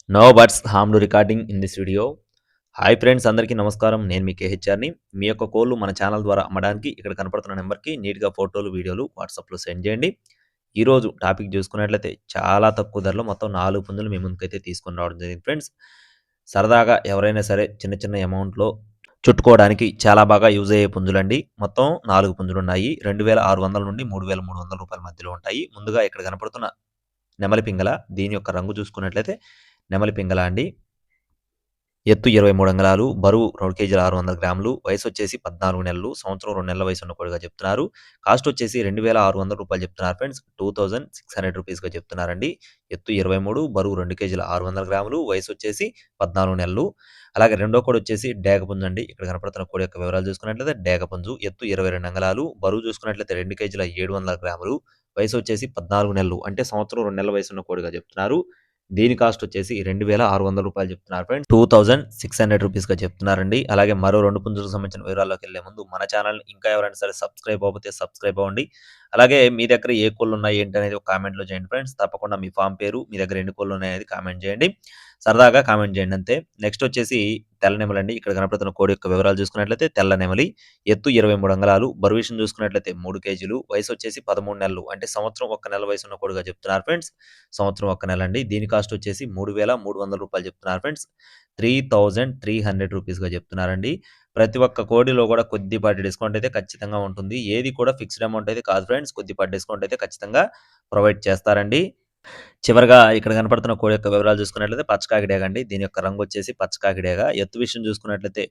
No buts harm to recording in this video. Hi friends, అందరికీ నమస్కారం. నేను మీ కేహెచ్ఆర్ని. మీ యొక్క కోళ్ళు మన ఛానల్ ద్వారా అమ్మడానికి ఇక్కడ కనపడుతున్న నెంబర్కి నీట్గా ఫోటోలు, వీడియోలు వాట్సాప్లో సెండ్ చేయండి. ఈరోజు టాపిక్ చూసుకున్నట్లయితే చాలా తక్కువ ధరలో మొత్తం 4 పుంజులు మీ ముందుకైతే తీసుకొని రావడం జరిగింది ఫ్రెండ్స్. సరదాగా ఎవరైనా సరే చిన్న చిన్న అమౌంట్‌లో చుట్టుకోవడానికి చాలా బాగా యూజ్ అయ్యే పుంజులండి. మొత్తం 4 పుంజులున్నాయి. 2600 నుండి 3300 రూపాయల మధ్యలో ఉంటాయి. ముందుగా ఇక్కడ కనపడుతున్న నెమలి పింగళ. దీని యొక్క రంగు చూసుకున్నట్లయితే నెమలి పింగళ అండి. ఎత్తు 23 అంగుళాలు, బరువు 2 కేజీల 600 గ్రాములు, వయసొచ్చేసి 14 నెలలు, సంవత్సరం 2 నెలల వయసున్న కోడిగా చెప్తున్నారు. కాస్ట్ వచ్చేసి రూ. 2600 చెప్తున్నారు ఫ్రెండ్స్. 2600 రూపీస్‌గా చెప్తున్నారండి. ఎత్తు 23, బరువు 2 కేజీల 600 గ్రాములు, వయసొచ్చేసి 14 నెలలు. అలాగే రెండో కోడి వచ్చేసి డేగపుంజు అండి. ఇక్కడ కనపడుతున్న కోడి యొక్క వివరాలు చూసుకున్నట్లయితే డేగపుంజు, ఎత్తు 22 అంగుళాలు, బరువు చూసుకున్నట్లయితే 2 కేజీల 700 గ్రాములు, వయసొచ్చేసి 14 నెలలు, అంటే సంవత్సరం 2 నెలల వయసున్న కోడిగా చెప్తున్నారు. దీని కాస్ట్ వచ్చేసి రూ. 2600 చెప్తున్నారు ఫ్రెండ్స్. 2600 రూపీస్‌గా చెప్తున్నారండి. అలాగే మరో 2 పుంజులకు సంబంధించిన వివరాల్లోకెళ్ళే ముందు మన ఛానల్‌ని ఇంకా ఎవరైనా సరే సబ్స్క్రైబ్ అవ్వకపోతే సబ్స్క్రైబ్ అవ్వండి. అలాగే మీ దగ్గర ఏ కోళ్ళున్నాయి ఏంటనేది ఒక కామెంట్‌లో చేయండి ఫ్రెండ్స్. తప్పకుండా మీ ఫామ్ పేరు, మీ దగ్గర ఎన్ని కోళ్ళున్నాయనేది కామెంట్ చేయండి. సరదాగా కామెంట్ చేయండి అంతే. నెక్స్ట్ వచ్చేసి తెల్ల నెమలండి. ఇక్కడ కనపడుతున్న కోడి యొక్క వివరాలు చూసుకున్నట్లయితే తెల్ల నెమలి, ఎత్తు 23 అంగుళాలు, బరువు విషయం చూసుకున్నట్లయితే 3 కేజీలు, వయసొచ్చేసి 13 నెలలు, అంటే సంవత్సరం 1 నెల వయసున్న కోడిగా చెప్తున్నారు ఫ్రెండ్స్. సంవత్సరం 1 నెల అండి. దీని కాస్ట్ వచ్చేసి రూ. 3300 చెప్తున్నారు ఫ్రెండ్స్. 3300 రూపీస్‌గా చెప్తున్నారండి. ప్రతి ఒక్క కోడిలో కూడా కొద్దిపాటి డిస్కౌంట్ అయితే ఖచ్చితంగా ఉంటుంది. ఏది కూడా ఫిక్స్డ్ అమౌంట్ అయితే కాదు ఫ్రెండ్స్. కొద్దిపాటి డిస్కౌంట్ అయితే ఖచ్చితంగా ప్రొవైడ్ చేస్తారండి. చివరగా ఇక్కడ కనపడుతున్న కోడి యొక్క వివరాలు చూసుకున్నట్లయితే పచ్చకాకిడేగ అండి. దీని యొక్క రంగు వచ్చేసి పచ్చకాకిడేగ. ఎత్తు విషయం చూసుకున్నట్లయితే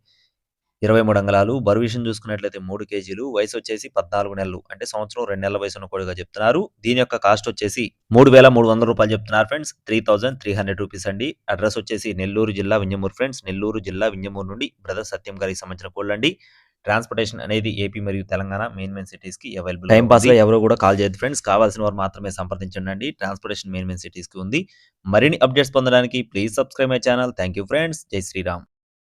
23 అంగుళాలు, బరువు విషయం చూసుకున్నట్లయితే 3 కేజీలు, వయసొచ్చేసి 14 నెలలు, అంటే సంవత్సరం 2 నెలల వయసున్న కోడిగా చెప్తున్నారు. దీని యొక్క కాస్ట్ వచ్చేసి రూ. 3300 చెప్తున్నారు ఫ్రెండ్స్. 3300 రూపీస్ అండి. అడ్రస్ వచ్చేసి నెల్లూరు జిల్లా వింజమూరు ఫ్రెండ్స్. నెల్లూరు జిల్లా వింజమూరు నుండి బ్రదర్ సత్యం గారికి సంబంధించిన కోళ్ళండి. ట్రాన్స్‌పోర్టేషన్ అనేది ఏపీ మరియు తెలంగాణ మెయిన్ సిటీస్‌కి అవైలబుల్‌గా ఉంది. టైమ్ పాస్‌గా ఎవరు కూడా కాల్ చేయొద్దు ఫ్రెండ్స్. కావాల్సిన వారు మాత్రమే సంప్రదించండి. ట్రాన్స్‌పోర్టేషన్ మెయిన్ సిటీస్‌కి ఉంది. మరిన్ని అప్డేట్స్ పొందడానికి please subscribe my channel. Thank you friends. జై శ్రీరామ్.